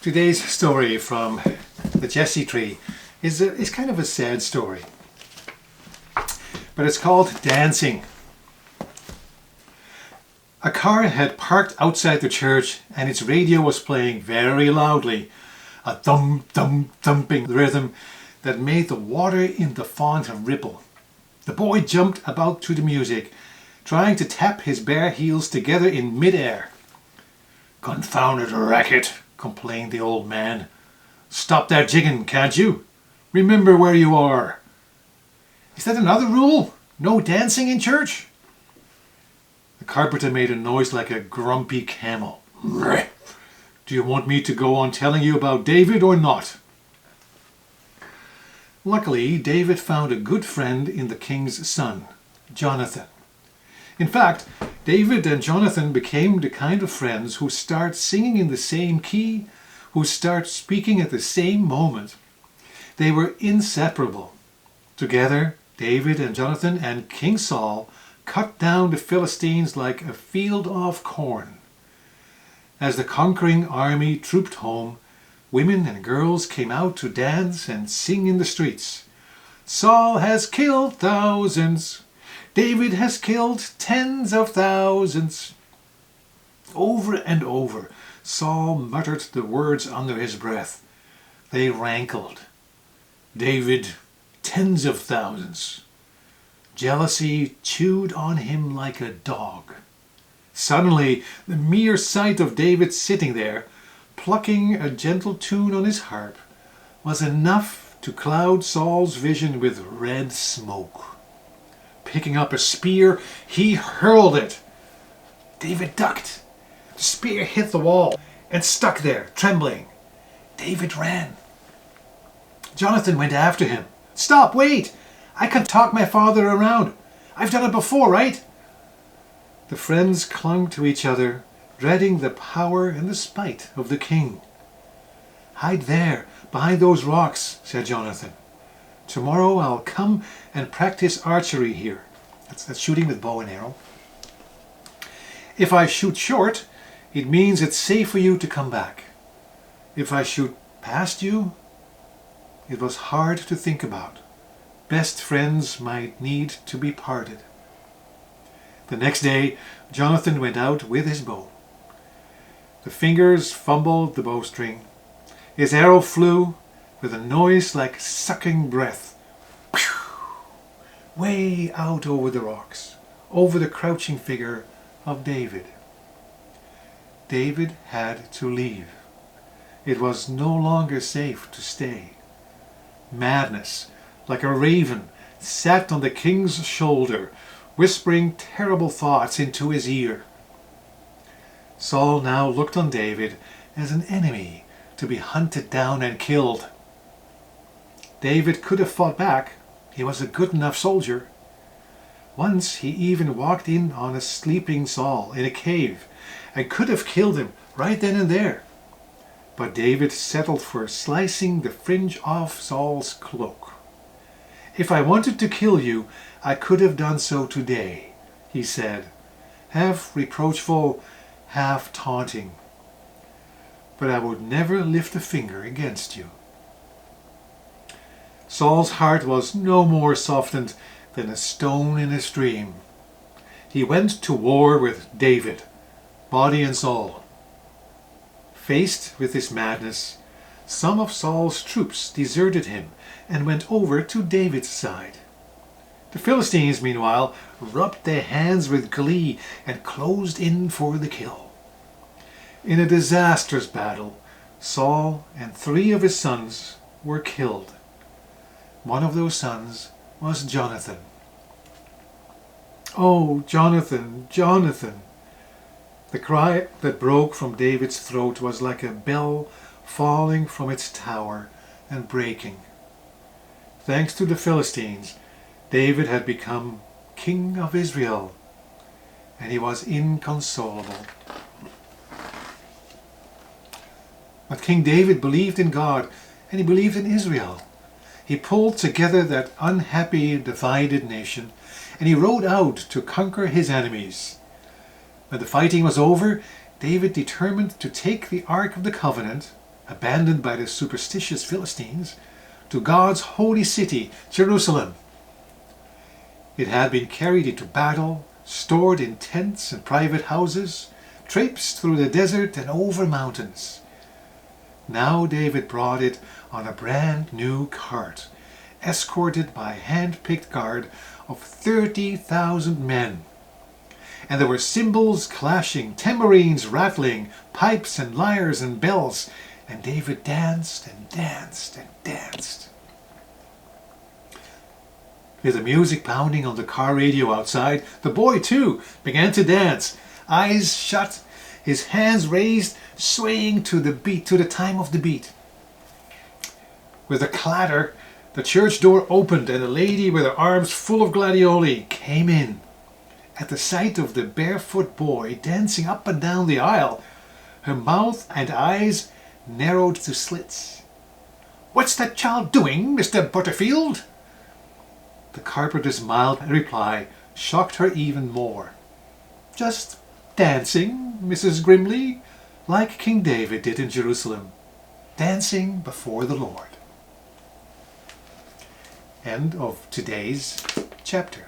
Today's story from the Jesse Tree is kind of a sad story, but it's called Dancing. A car had parked outside the church and its radio was playing very loudly, a thumping rhythm that made the water in the font ripple. The boy jumped about to the music, trying to tap his bare heels together in mid-air. "Confounded racket," complained the old man. "Stop that jigging, can't you? Remember where you are." "Is that another rule? No dancing in church?" The carpenter made a noise like a grumpy camel. "Do you want me to go on telling you about David or not?" Luckily, David found a good friend in the king's son, Jonathan. In fact, David and Jonathan became the kind of friends who start singing in the same key, who start speaking at the same moment. They were inseparable. Together, David and Jonathan and King Saul cut down the Philistines like a field of corn. As the conquering army trooped home, women and girls came out to dance and sing in the streets. "Saul has killed thousands. David has killed tens of thousands." Over and over, Saul muttered the words under his breath. They rankled. David, tens of thousands. Jealousy chewed on him like a dog. Suddenly, the mere sight of David sitting there, plucking a gentle tune on his harp, was enough to cloud Saul's vision with red smoke. Picking up a spear, he hurled it. David ducked. The spear hit the wall and stuck there, trembling. David ran. Jonathan went after him. "Stop, wait! I can talk my father around. I've done it before, right?" The friends clung to each other, dreading the power and the spite of the king. "Hide there, behind those rocks," said Jonathan. "Tomorrow I'll come and practice archery here." That's shooting with bow and arrow. "If I shoot short, it means it's safe for you to come back. If I shoot past you..." It was hard to think about. Best friends might need to be parted. The next day, Jonathan went out with his bow. The fingers fumbled the bowstring. His arrow flew with a noise like sucking breath. Way out over the rocks, over the crouching figure of David. David had to leave. It was no longer safe to stay. Madness, like a raven, sat on the king's shoulder, whispering terrible thoughts into his ear. Saul now looked on David as an enemy to be hunted down and killed. David could have fought back. He was a good enough soldier. Once he even walked in on a sleeping Saul in a cave and could have killed him right then and there. But David settled for slicing the fringe off Saul's cloak. "If I wanted to kill you, I could have done so today," he said, half reproachful, half taunting. "But I would never lift a finger against you." Saul's heart was no more softened than a stone in a stream. He went to war with David, body and soul. Faced with this madness, some of Saul's troops deserted him and went over to David's side. The Philistines, meanwhile, rubbed their hands with glee and closed in for the kill. In a disastrous battle, Saul and 3 of his sons were killed. One of those sons was Jonathan. "Oh, Jonathan, Jonathan!" The cry that broke from David's throat was like a bell falling from its tower and breaking. Thanks to the Philistines, David had become king of Israel, and he was inconsolable. But King David believed in God, and he believed in Israel. He pulled together that unhappy, divided nation, and he rode out to conquer his enemies. When the fighting was over, David determined to take the Ark of the Covenant, abandoned by the superstitious Philistines, to God's holy city, Jerusalem. It had been carried into battle, stored in tents and private houses, traipsed through the desert and over mountains. Now David brought it on a brand new cart, escorted by a hand-picked guard of 30,000 men. And there were cymbals clashing, tambourines rattling, pipes and lyres and bells, and David danced and danced and danced. With the music pounding on the car radio outside, the boy too began to dance, eyes shut, his hands raised, swaying to the beat, to the time of the beat. With a clatter, the church door opened and a lady with her arms full of gladioli came in. At the sight of the barefoot boy dancing up and down the aisle, her mouth and eyes narrowed to slits. "What's that child doing, Mr. Butterfield?" The carpenter's mild reply shocked her even more. "Just dancing, Mrs. Grimley, like King David did in Jerusalem, dancing before the Lord." End of today's chapter.